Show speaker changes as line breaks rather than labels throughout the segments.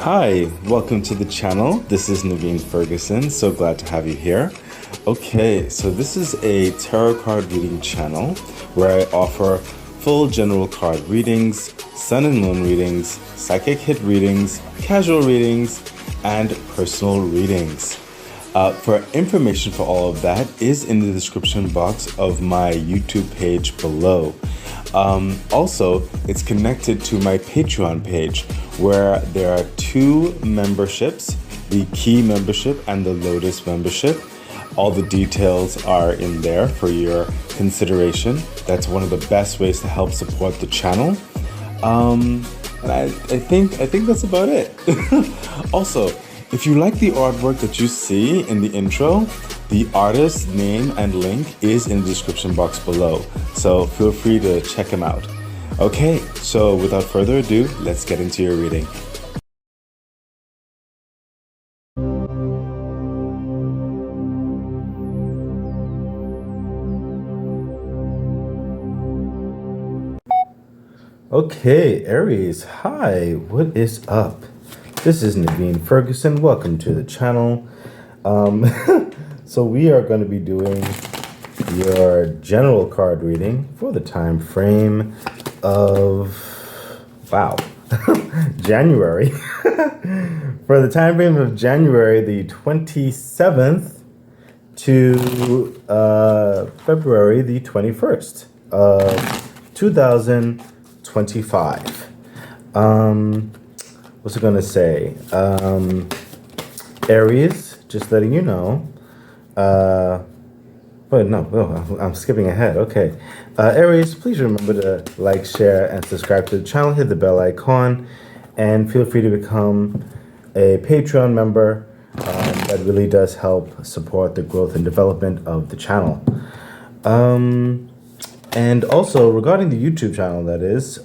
Hi, welcome to the channel. This is Naveen Ferguson. So glad to have you here. Okay, so this is a tarot card reading channel where I offer full general card readings, sun and moon readings, psychic hit readings, casual readings, and personal readings. For information for all of that is in the description box of my YouTube page below. Also, it's connected to my Patreon page where there are two memberships, the Key membership and the Lotus membership. All the details are in there for your consideration. That's one of the best ways to help support the channel. And I think that's about it. Also, if you like the artwork that you see in the intro, the artist's name and link is in the description box below, so feel free to check him out. Okay, so without further ado, let's get into your reading. Okay, Aries, hi, what is up? This is Naveen Ferguson. Welcome to the channel. So we are going to be doing your general card reading for the time frame of, January. For the time frame of January the 27th to February the 21st of 2025. What's it going to say? Aries, just letting you know. I'm skipping ahead. Okay. Aries, please remember to like, share, and subscribe to the channel. Hit the bell icon. And feel free to become a Patreon member. That really does help support the growth and development of the channel. And also, regarding the YouTube channel, that is,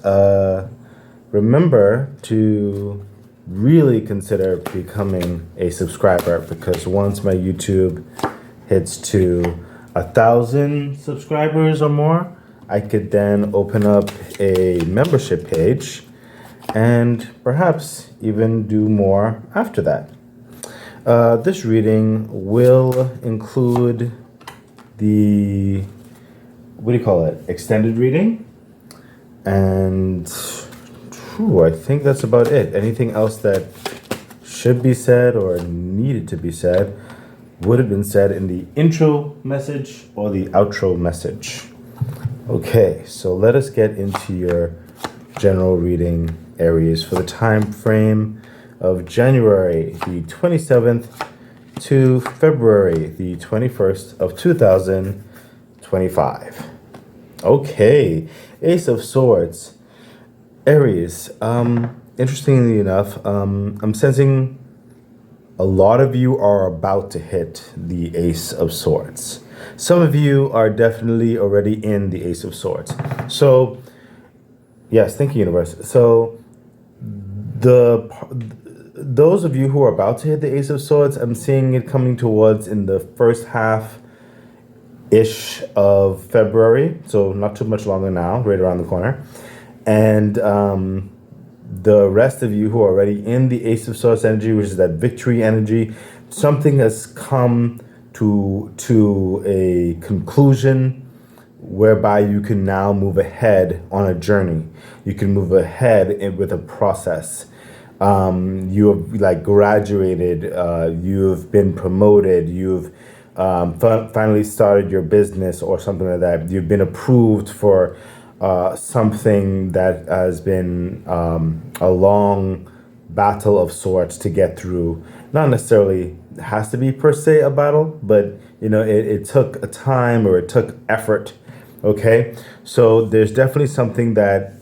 remember to really consider becoming a subscriber, because once my YouTube hits to 1,000 subscribers or more, I could then open up a membership page and perhaps even do more after that. This reading will include the, extended reading, and I think that's about it. Anything else that should be said or needed to be said would have been said in the intro message or the outro message. Okay, so let us get into your general reading, Aries, for the time frame of January the 27th to February the 21st of 2025. Okay, Ace of Swords. Aries, interestingly enough, I'm sensing a lot of you are about to hit the Ace of Swords. Some of you are definitely already in the Ace of Swords. So, yes, thank you, universe. So, those of you who are about to hit the Ace of Swords, I'm seeing it coming towards in the first half-ish of February. So, not too much longer now, right around the corner. And the rest of you who are already in the Ace of Swords energy, which is that victory energy, something has come to a conclusion whereby you can now move ahead on a journey. You can move ahead with a process. You have graduated, you've been promoted, you've finally started your business or something like that. You've been approved for something that has been a long battle of sorts to get through. Not necessarily has to be per se a battle, but it took a time or it took effort. Okay, so there's definitely something that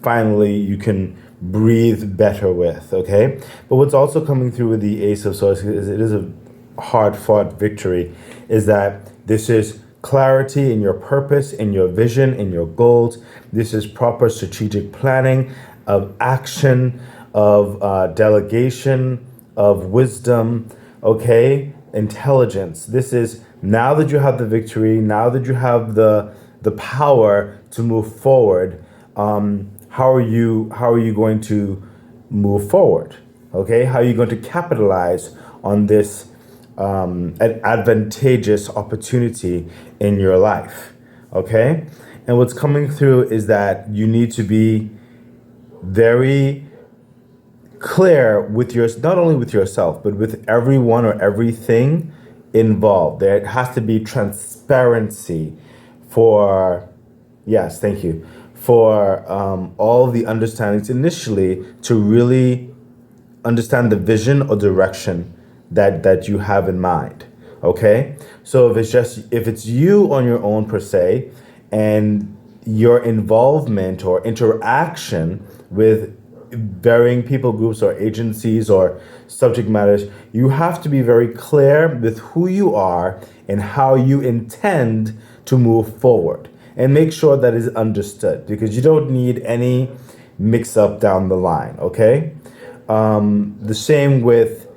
finally you can breathe better with. Okay, but what's also coming through with the Ace of Swords is it is a hard-fought victory. Is that this is clarity in your purpose, in your vision, in your goals. This is proper strategic planning of action, of delegation, of wisdom, okay? Intelligence. This is now that you have the victory, now that you have the power to move forward, how are you going to move forward? Okay, how are you going to capitalize on this an advantageous opportunity in your life? Okay, and what's coming through is that you need to be very clear with your, not only with yourself, but with everyone or everything involved. There has to be transparency for, yes, thank you, for all the understandings initially to really understand the vision or direction that you have in mind. Okay, so if it's you on your own per se, and your involvement or interaction with varying people groups or agencies or subject matters, you have to be very clear with who you are and how you intend to move forward, and make sure that is understood, because you don't need any mix up down the line. Okay, the same with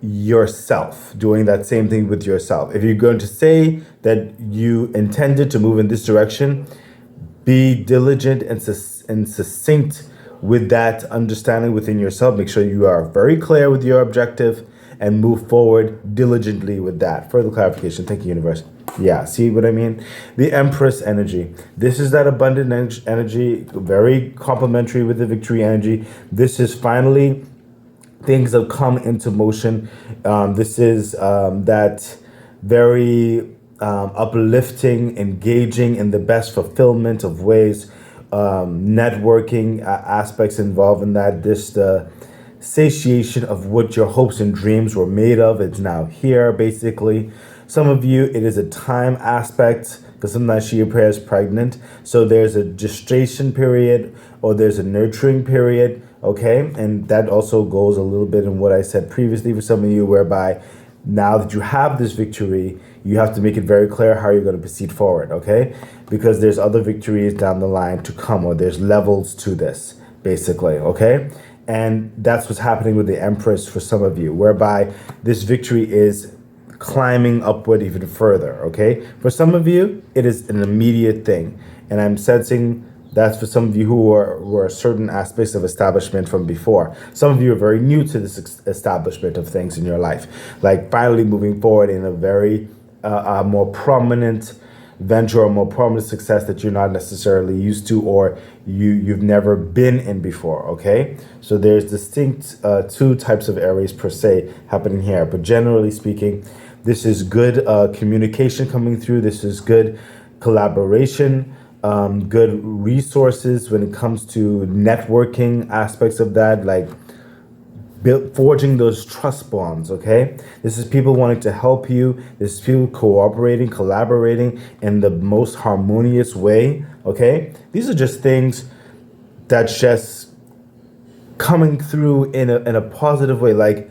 yourself, doing that same thing with yourself. If you're going to say that you intended to move in this direction, be diligent and succinct with that understanding within yourself. Make sure you are very clear with your objective and move forward diligently with that. Further clarification. Thank you, universe. Yeah, see what I mean? The Empress energy. This is that abundant energy, very complementary with the victory energy. This is finally things have come into motion. This is that very uplifting, engaging in the best fulfillment of ways, networking aspects involved in that. This satiation of what your hopes and dreams were made of. It's now here, basically. Some of you, it is a time aspect, because sometimes she appears pregnant. So there's a gestation period or there's a nurturing period. Okay, and that also goes a little bit in what I said previously for some of you, whereby now that you have this victory, you have to make it very clear how you're going to proceed forward. Okay, because there's other victories down the line to come, or there's levels to this, basically. Okay, and that's what's happening with the Empress for some of you, whereby this victory is climbing upward even further. Okay, for some of you, it is an immediate thing, and I'm sensing that's for some of you who were certain aspects of establishment from before. Some of you are very new to this establishment of things in your life, like finally moving forward in a very more prominent venture or more prominent success that you're not necessarily used to, or you've never been in before. Okay, so there's distinct two types of Aries per se happening here, but generally speaking, this is good communication coming through. This is good collaboration. Good resources when it comes to networking aspects of that, like forging those trust bonds. Okay, this is people wanting to help you. This is people cooperating, collaborating in the most harmonious way. Okay, these are just things that's just coming through in a positive way, like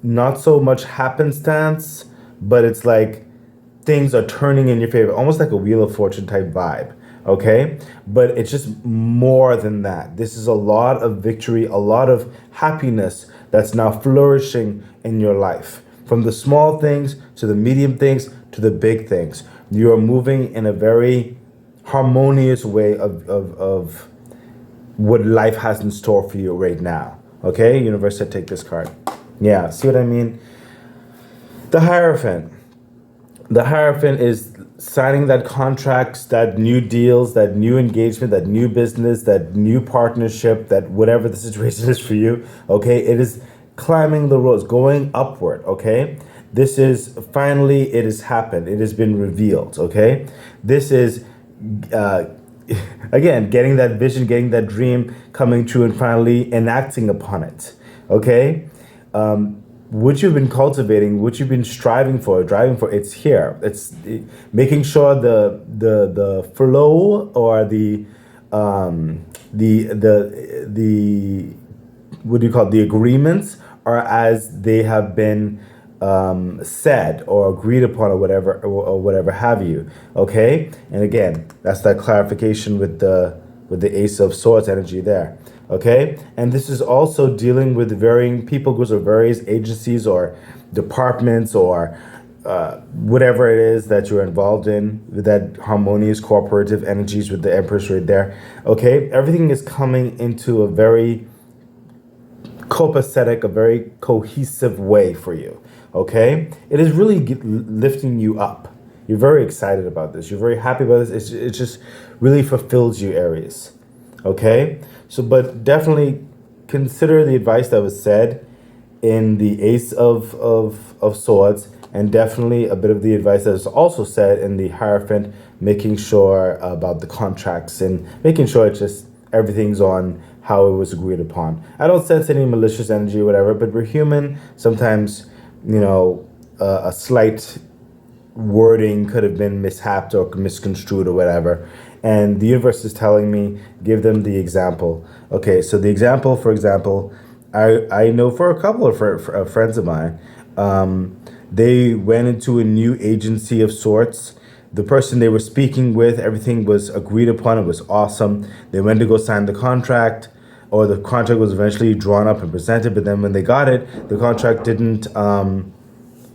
not so much happenstance, but it's like things are turning in your favor, almost like a Wheel of Fortune type vibe. Okay, but it's just more than that. This is a lot of victory, a lot of happiness that's now flourishing in your life, from the small things to the medium things to the big things. You are moving in a very harmonious way of what life has in store for you right now. Okay, universe said take this card. Yeah, see what I mean? The Hierophant. The Hierophant is signing that contracts, that new deals, that new engagement, that new business, that new partnership, that whatever the situation is for you. Okay, it is climbing the roads, going upward. Okay, this is finally, it has happened. It has been revealed. Okay, this is again getting that vision, getting that dream coming true, and finally enacting upon it. Okay. What you've been cultivating, what you've been striving for, driving for, it's here. It's making sure the flow or the what do you call it? The agreements are as they have been said or agreed upon, or whatever have you. Okay, and again, that's that clarification with the Ace of Swords energy there. Okay, and this is also dealing with varying people groups or various agencies or departments or whatever it is that you're involved in, with that harmonious cooperative energies with the Empress right there. Okay, everything is coming into a very copacetic, a very cohesive way for you. Okay, it is really lifting you up. You're very excited about this. You're very happy about this. It just really fulfills you, Aries. Okay, so but definitely consider the advice that was said in the Ace of Swords, and definitely a bit of the advice that is also said in the Hierophant, making sure about the contracts and making sure it's just everything's on how it was agreed upon. I don't sense any malicious energy or whatever, but we're human. Sometimes, you know, a slight wording could have been mishapped or misconstrued or whatever. And the universe is telling me, give them the example. Okay, so the example, for example, I know for a couple of friends of mine, they went into a new agency of sorts. The person they were speaking with, everything was agreed upon. It was awesome. They went to go sign the contract, or the contract was eventually drawn up and presented. But then when they got it, the contract didn't.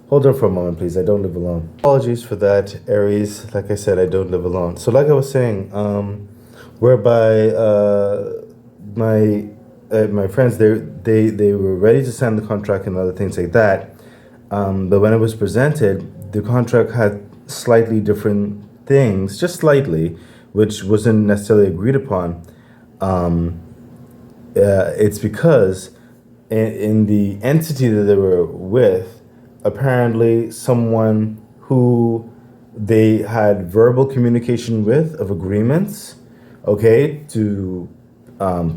Hold on for a moment, please. I don't live alone. Apologies for that, Aries. Like I said, I don't live alone. So like I was saying, whereby my friends, they were ready to sign the contract and other things like that. But when it was presented, the contract had slightly different things, just slightly, which wasn't necessarily agreed upon. It's because in the entity that they were with, apparently someone who they had verbal communication with of agreements, okay, to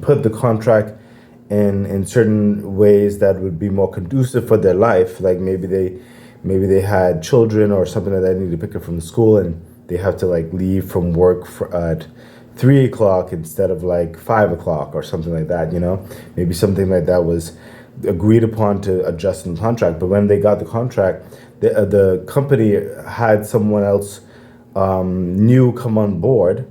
put the contract in certain ways that would be more conducive for their life. Like maybe they had children or something like that, they need to pick up from the school, and they have to like leave from work at 3 o'clock instead of like 5 o'clock or something like that, you know. Maybe something like that was agreed upon to adjust in the contract. But when they got the contract, the company had someone else new come on board,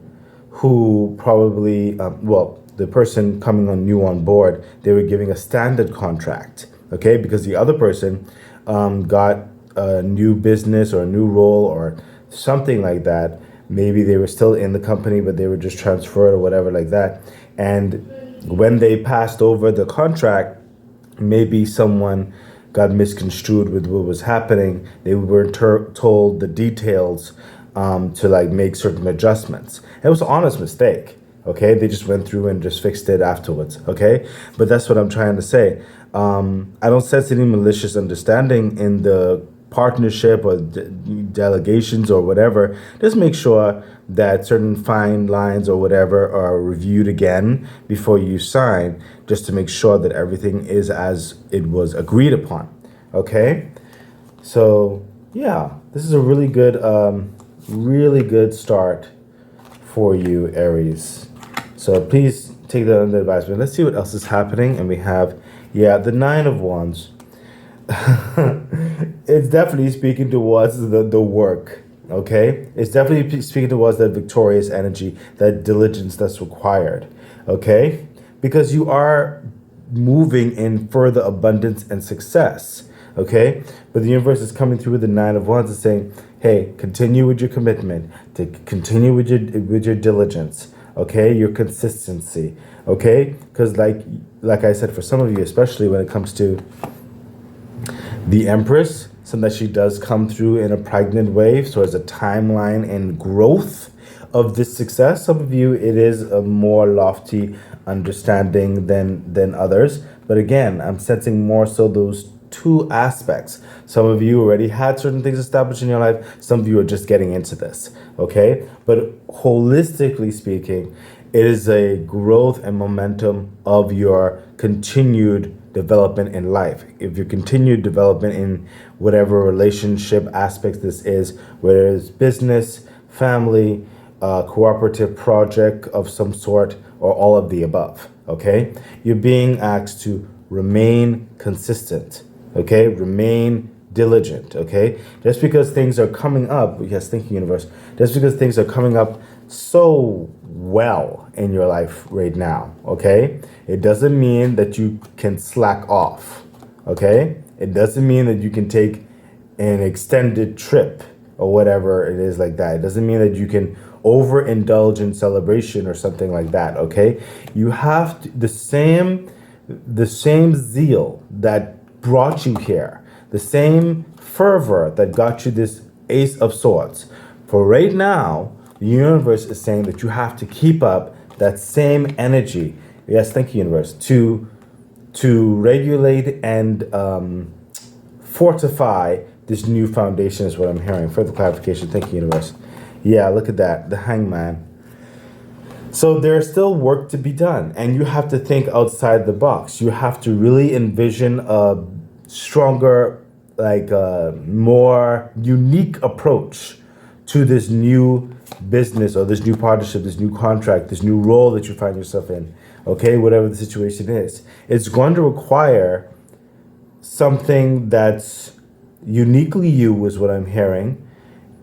who probably the person coming on new on board, they were giving a standard contract, okay, because the other person got a new business or a new role or something like that. Maybe they were still in the company, but they were just transferred or whatever like that. And when they passed over the contract, maybe someone got misconstrued with what was happening. They weren't told the details to like make certain adjustments. It was an honest mistake. Okay, they just went through and just fixed it afterwards. Okay, but that's what I'm trying to say. I don't sense any malicious understanding in the partnership or delegations or whatever. Just make sure that certain fine lines or whatever are reviewed again before you sign, just to make sure that everything is as it was agreed upon. Okay, so yeah, this is a really good start for you, Aries. So please take that under advisement. Let's see what else is happening. And we have, the Nine of Wands. It's definitely speaking towards the work, okay? It's definitely speaking towards that victorious energy, that diligence that's required, okay? Because you are moving in further abundance and success, okay? But the universe is coming through with the Nine of Wands and saying, hey, continue with your commitment, to continue with your diligence, okay? Your consistency, okay? Because like I said, for some of you, especially when it comes to the Empress, so that she does come through in a pregnant way, so as a timeline and growth of this success. Some of you, it is a more lofty understanding than others. But again, I'm sensing more so those two aspects. Some of you already had certain things established in your life. Some of you are just getting into this, okay? But holistically speaking, it is a growth and momentum of your continued development in life. If your continued development in whatever relationship aspects this is, whether it's business, family, cooperative project of some sort, or all of the above, okay? You're being asked to remain consistent, okay? Remain diligent, okay? Just because things are coming up, yes, thank you, universe. Just because things are coming up so well in your life right now, okay? It doesn't mean that you can slack off, okay? It doesn't mean that you can take an extended trip or whatever it is like that. It doesn't mean that you can overindulge in celebration or something like that, okay? You have to, the same the same zeal that brought you here, the same fervor that got you this Ace of Swords. For right now, the universe is saying that you have to keep up that same energy. Yes, thank you, universe. To regulate and fortify this new foundation is what I'm hearing. Further clarification. Thank you, universe. Yeah, look at that. The Hangman. So there's still work to be done, and you have to think outside the box. You have to really envision a stronger, like a more unique approach to this new business or this new partnership, this new contract, this new role that you find yourself in. Okay, whatever the situation is, it's going to require something that's uniquely you, is what I'm hearing,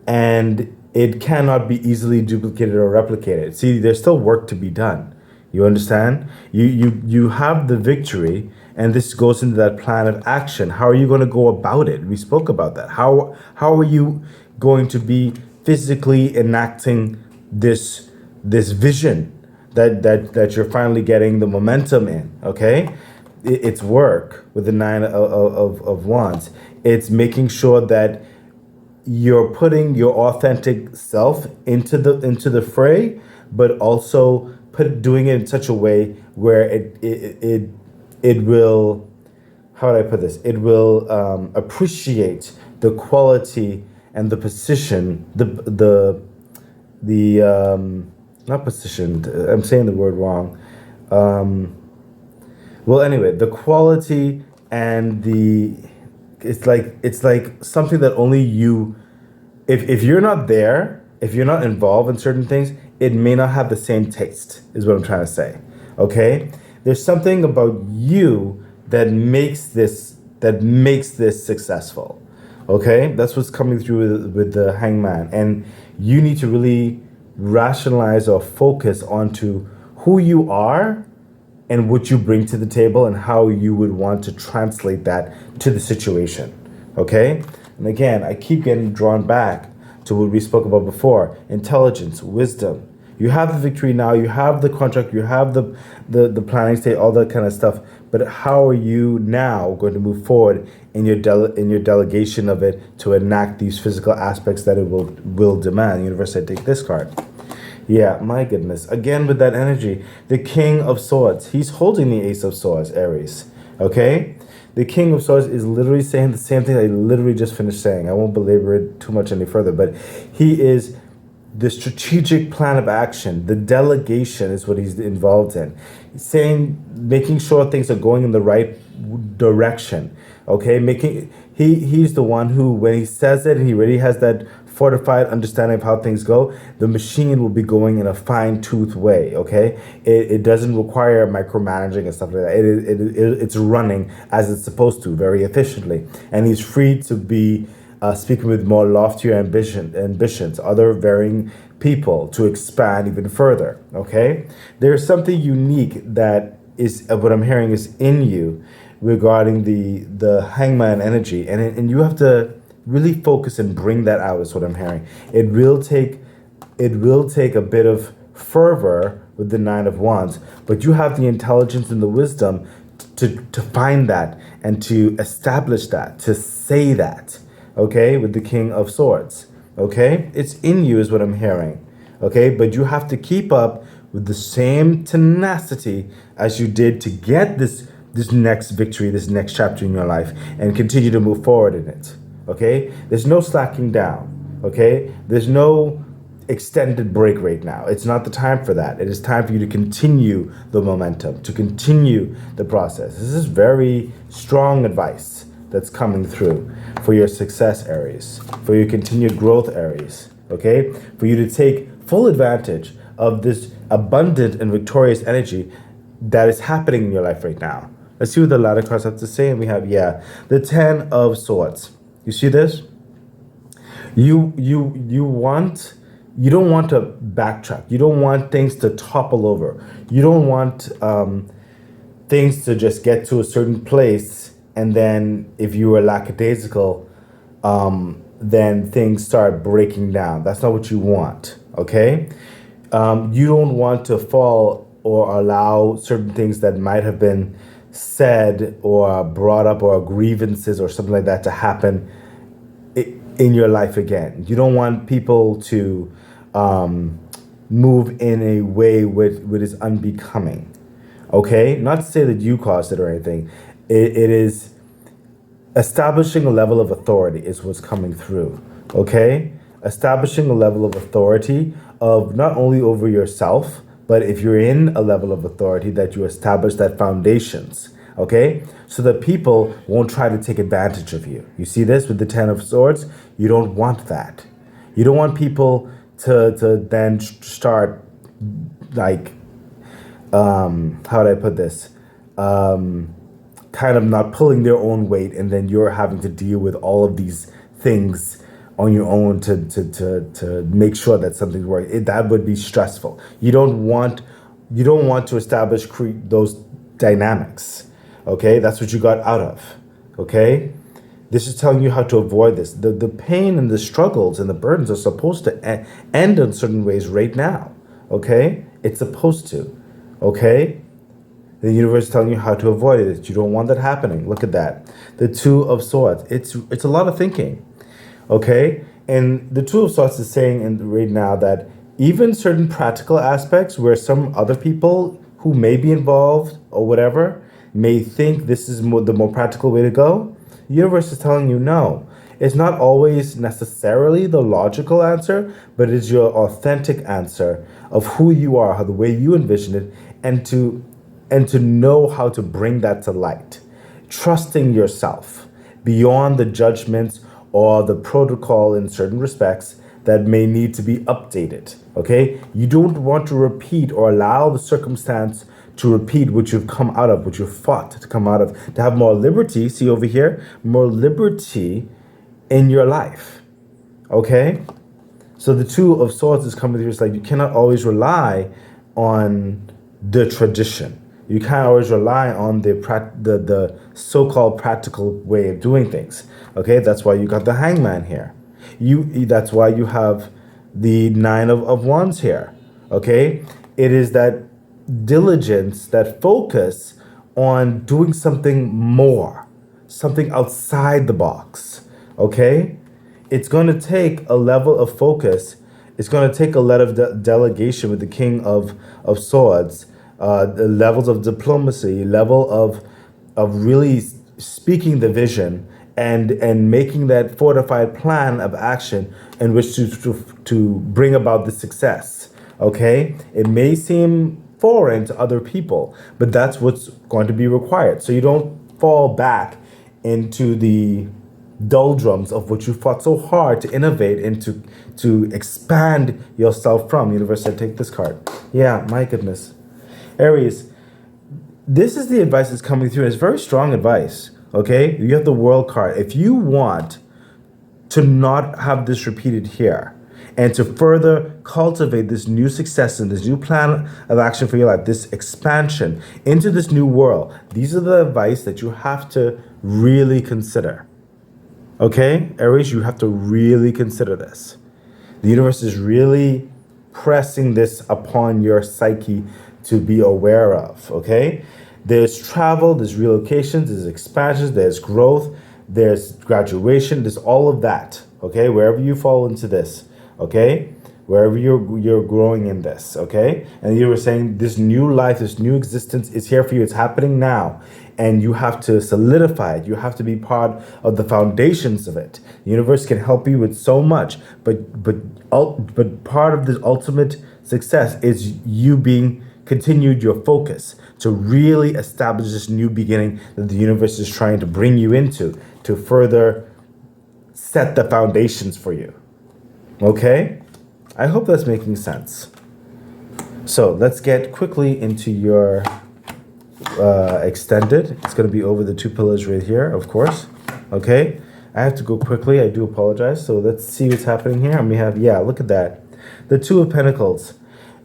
and it cannot be easily duplicated or replicated. See, there's still work to be done. You understand? You have the victory, and this goes into that plan of action. How are you going to go about it? We spoke about that. How are you going to be physically enacting this vision that you're finally getting the momentum in? Okay, it's work with the Nine of Wands. It's making sure that you're putting your authentic self into the fray, but also doing it in such a way where it will, how would I put this? It will appreciate the quality and the position, the not position. I'm saying the word wrong. Well, anyway, the quality and it's like something that only you, if you're not there, if you're not involved in certain things, it may not have the same taste, is what I'm trying to say. Okay? There's something about you that makes this successful. Okay? That's what's coming through with the Hangman. And you need to really rationalize or focus onto who you are and what you bring to the table and how you would want to translate that to the situation. Okay? And again, I keep getting drawn back to what we spoke about before. Intelligence, wisdom. You have the victory now, you have the contract, you have the planning state, all that kind of stuff. But how are you now going to move forward in your delegation of it to enact these physical aspects that it will demand? Universe said, take this card. Yeah, my goodness. Again, with that energy, the King of Swords. He's holding the Ace of Swords, Aries. Okay? The King of Swords is literally saying the same thing I literally just finished saying. I won't belabor it too much any further, but he is the strategic plan of action. The delegation is what he's involved in. He's saying, making sure things are going in the right direction. Okay? He's the one who, when he says it, and he really has that fortified understanding of how things go, the machine will be going in a fine-toothed way. Okay, it doesn't require micromanaging and stuff like that. It's running as it's supposed to, very efficiently, and he's free to be speaking with more loftier ambitions, other varying people, to expand even further. Okay, there's something unique that is what I'm hearing is in you regarding the Hangman energy, and you have to really focus and bring that out, is what I'm hearing. It will take a bit of fervor with the Nine of Wands, but you have the intelligence and the wisdom to find that and to establish that, to say that, okay, with the King of Swords, okay? It's in you, is what I'm hearing, okay? But you have to keep up with the same tenacity as you did to get this next victory, this next chapter in your life, and continue to move forward in it. Okay, there's no slacking down. Okay, there's no extended break right now. It's not the time for that. It is time for you to continue the momentum, to continue the process. This is very strong advice that's coming through for your success, Aries, for your continued growth, Aries. Okay, for you to take full advantage of this abundant and victorious energy that is happening in your life right now. Let's see what the ladder cards have to say. And we have, the Ten of Swords. You see this? You don't want to backtrack. You don't want things to topple over. You don't want things to just get to a certain place, and then if you were lackadaisical, then things start breaking down. That's not what you want, okay? You don't want to fall or allow certain things that might have been said or brought up, or grievances or something like that to happen in your life again. You don't want people to move in a way which is unbecoming. Okay? Not to say that you caused it or anything. It is establishing a level of authority is what's coming through. Okay? Establishing a level of authority of not only over yourself, but if you're in a level of authority, that you establish that foundations, okay? So that people won't try to take advantage of you. You see this with the Ten of Swords? You don't want that. You don't want people to then start, like, how would I put this? Kind of not pulling their own weight, and then you're having to deal with all of these things on your own to make sure that something's working. That would be stressful. You don't want to establish those dynamics. Okay, that's what you got out of. Okay, this is telling you how to avoid this. The pain and the struggles and the burdens are supposed to end in certain ways right now. Okay, it's supposed to. Okay. The universe is telling you how to avoid it. You don't want that happening. Look at that. The Two of Swords. It's a lot of thinking. Okay? And the Two of Swords is saying right now that even certain practical aspects where some other people who may be involved or whatever may think this is the more practical way to go, the universe is telling you no. It's not always necessarily the logical answer, but it's your authentic answer of who you are, how the way you envision it, and to know how to bring that to light. Trusting yourself beyond the judgments or the protocol in certain respects that may need to be updated, okay? You don't want to repeat or allow the circumstance to repeat what you've come out of, what you've fought to come out of, to have more liberty, see over here, more liberty in your life, okay? So the Two of Swords is coming through. It's like you cannot always rely on the tradition. You can't always rely on the so-called practical way of doing things. Okay, that's why you got the Hangman here. That's why you have the Nine of Wands here. Okay, it is that diligence, that focus on doing something more, something outside the box. Okay, it's going to take a level of focus. It's going to take a lot of delegation with the King of Swords. The levels of diplomacy, level of really speaking the vision and making that fortified plan of action in which to bring about the success. Okay, it may seem foreign to other people, but that's what's going to be required. So you don't fall back into the doldrums of what you fought so hard to innovate and to expand yourself from. Universe said, take this card. Yeah, my goodness. Aries, this is the advice that's coming through. It's very strong advice, okay? You have the World card. If you want to not have this repeated here and to further cultivate this new success and this new plan of action for your life, this expansion into this new world, these are the advice that you have to really consider, okay? Aries, you have to really consider this. The universe is really pressing this upon your psyche to be aware of, okay? There's travel, there's relocations, there's expansions, there's growth, there's graduation, there's all of that, okay? Wherever you fall into this, okay? Wherever you're growing in this, okay? And you were saying this new life, this new existence is here for you. It's happening now. And you have to solidify it. You have to be part of the foundations of it. The universe can help you with so much, but part of the ultimate success is you being continued your focus to really establish this new beginning that the universe is trying to bring you into to further set the foundations for you. Okay? I hope that's making sense. So let's get quickly into your extended. It's going to be over the two pillars right here, of course. Okay? I have to go quickly. I do apologize. So let's see what's happening here. And we have, yeah, look at that. The Two of Pentacles.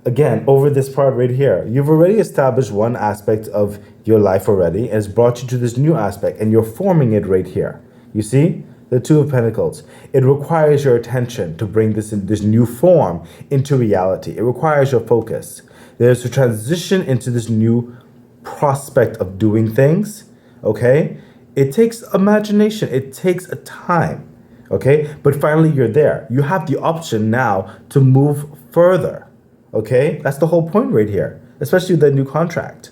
Again, over this part right here, you've already established one aspect of your life already, and it's brought you to this new aspect, and you're forming it right here. You see? The Two of Pentacles. It requires your attention to bring this new form into reality. It requires your focus. There's a transition into this new prospect of doing things, okay? It takes imagination, it takes a time, okay? But finally you're there. You have the option now to move further, okay? That's the whole point right here, especially the new contract,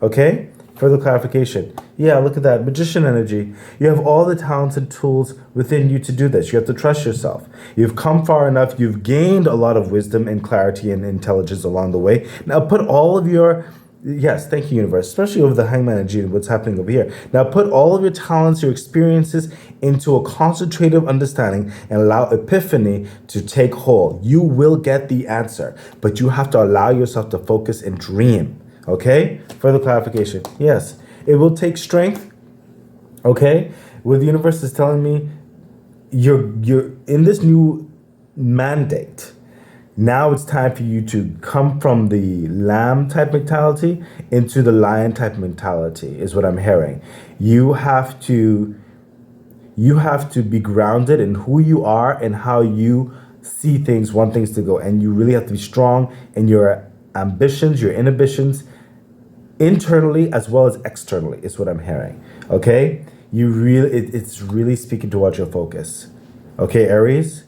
okay? Further clarification. Yeah, look at that. Magician energy. You have all the talents and tools within you to do this. You have to trust yourself. You've come far enough. You've gained a lot of wisdom and clarity and intelligence along the way. Now put all of your, yes, thank you, universe, especially over the Hangman energy and what's happening over here. Now put all of your talents, your experiences into a concentrative understanding and allow epiphany to take hold. You will get the answer, but you have to allow yourself to focus and dream. Okay, further clarification. Yes, it will take strength. Okay, what the universe is telling me, you're in this new mandate. Now it's time for you to come from the lamb type mentality into the lion type mentality, is what I'm hearing. You have to be grounded in who you are and how you see things, want things to go, and you really have to be strong in your ambitions, your inhibitions, internally as well as externally, is what I'm hearing. Okay, it's really speaking towards your focus. Okay, Aries,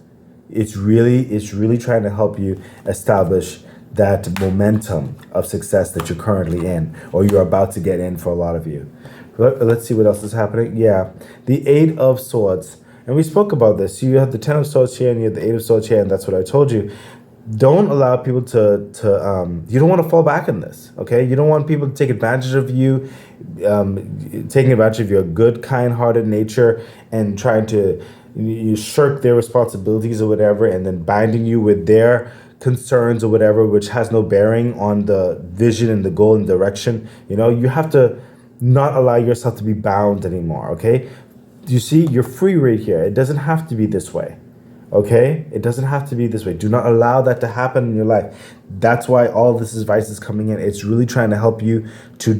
it's really trying to help you establish that momentum of success that you're currently in, or you're about to get in for a lot of you. Let's see what else is happening. Yeah, the Eight of Swords, and we spoke about this. You have the Ten of Swords here and you have the Eight of Swords here, and that's what I told you. Don't allow people to you don't want to fall back in this, okay? You don't want people to take advantage of you, taking advantage of your good, kind-hearted nature and trying to you shirk their responsibilities or whatever, and then binding you with their concerns or whatever, which has no bearing on the vision and the goal and direction. You know, you have to not allow yourself to be bound anymore, okay? You see, you're free right here. It doesn't have to be this way. Okay, it doesn't have to be this way. Do not allow that to happen in your life. That's why all this advice is coming in. It's really trying to help you to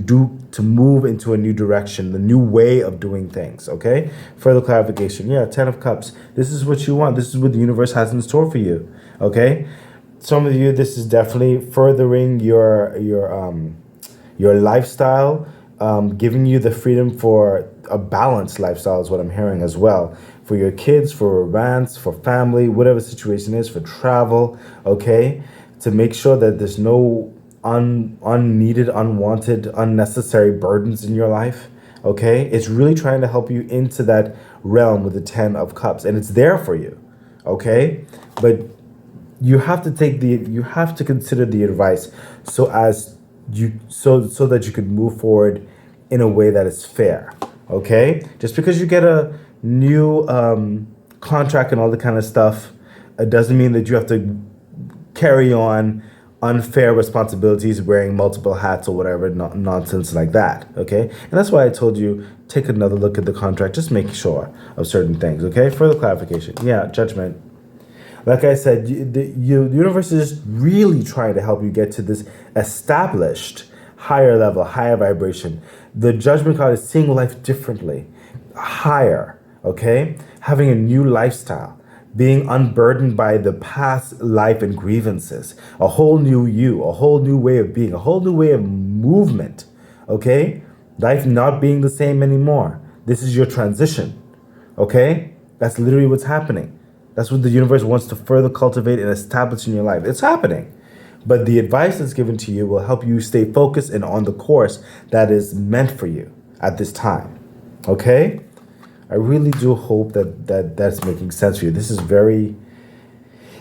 move into a new direction, the new way of doing things. Okay, further clarification. Yeah, Ten of Cups. This is what you want. This is what the universe has in store for you. Okay, some of you, this is definitely furthering your lifestyle, giving you the freedom for a balanced lifestyle is what I'm hearing as well. For your kids, for romance, for family, whatever the situation is, for travel, okay? To make sure that there's no unneeded, unwanted, unnecessary burdens in your life, okay? It's really trying to help you into that realm with the Ten of Cups, and it's there for you, okay? But you have to consider the advice so that you can move forward in a way that is fair, okay? Just because you get a new contract and all the kind of stuff, it doesn't mean that you have to carry on unfair responsibilities wearing multiple hats or whatever nonsense like that, okay? And that's why I told you, take another look at the contract, just make sure of certain things, okay? Further clarification. Yeah, Judgment. Like I said, the universe is really trying to help you get to this established higher level, higher vibration. The Judgment card is seeing life differently, higher, okay? Having a new lifestyle, being unburdened by the past life and grievances, a whole new you, a whole new way of being, a whole new way of movement, okay? Life not being the same anymore. This is your transition, okay? That's literally what's happening. That's what the universe wants to further cultivate and establish in your life. It's happening. But the advice that's given to you will help you stay focused and on the course that is meant for you at this time, okay? I really do hope that's making sense for you. This is very,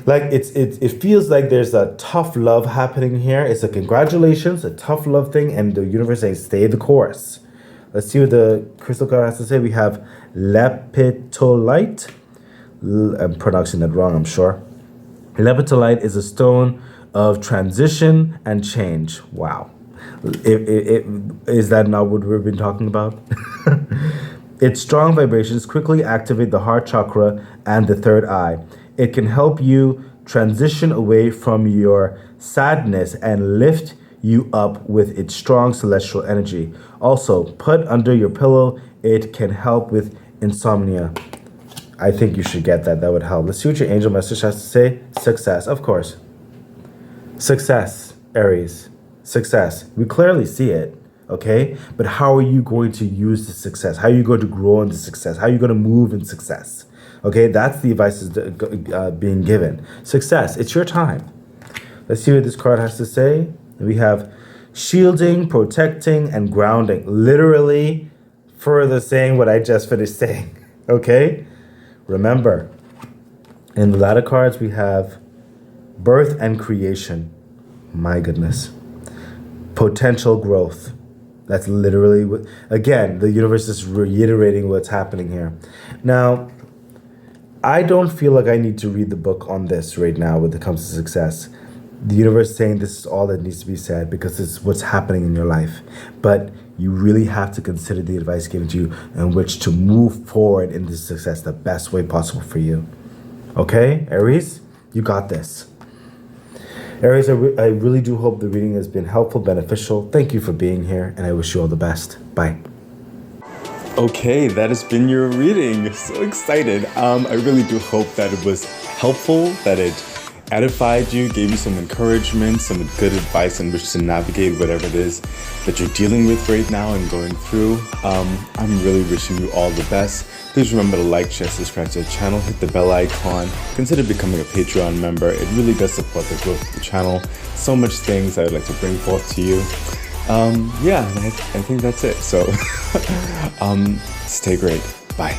like, it feels like there's a tough love happening here. It's a congratulations, a tough love thing, and the universe saying stay the course. Let's see what the crystal card has to say. We have lepidolite. I'm pronouncing that wrong, I'm sure. Lepidolite is a stone of transition and change. Wow. Is that not what we've been talking about? Its strong vibrations quickly activate the heart chakra and the third eye. It can help you transition away from your sadness and lift you up with its strong celestial energy. Also, put under your pillow, it can help with insomnia. I think you should get that. That would help. Let's see what your angel message has to say. Success, of course. Success, Aries. Success. We clearly see it. okay? But how are you going to use the success? How are you going to grow into success? How are you going to move in success? Okay, that's the advice is being given. Success, it's your time. Let's see what this card has to say. We have shielding, protecting, and grounding. Literally further saying what I just finished saying, okay? Remember, in the latter cards, we have birth and creation. My goodness. Potential growth. That's literally what, again, the universe is reiterating what's happening here. Now, I don't feel like I need to read the book on this right now when it comes to success. The universe is saying this is all that needs to be said because it's what's happening in your life. But you really have to consider the advice given to you in which to move forward into success the best way possible for you. Okay, Aries, you got this. Aries, I really do hope the reading has been helpful, beneficial. Thank you for being here, and I wish you all the best. Bye.
Okay, that has been your reading. So excited. I really do hope that it was helpful, that it edified you, gave you some encouragement, some good advice on which to navigate whatever it is that you're dealing with right now and going through. I'm really wishing you all the best. Please remember to like, share, subscribe to the channel, hit the bell icon, consider becoming a Patreon member. It really does support the growth of the channel. So much things I would like to bring forth to you. Yeah, I think that's it. So stay great. Bye.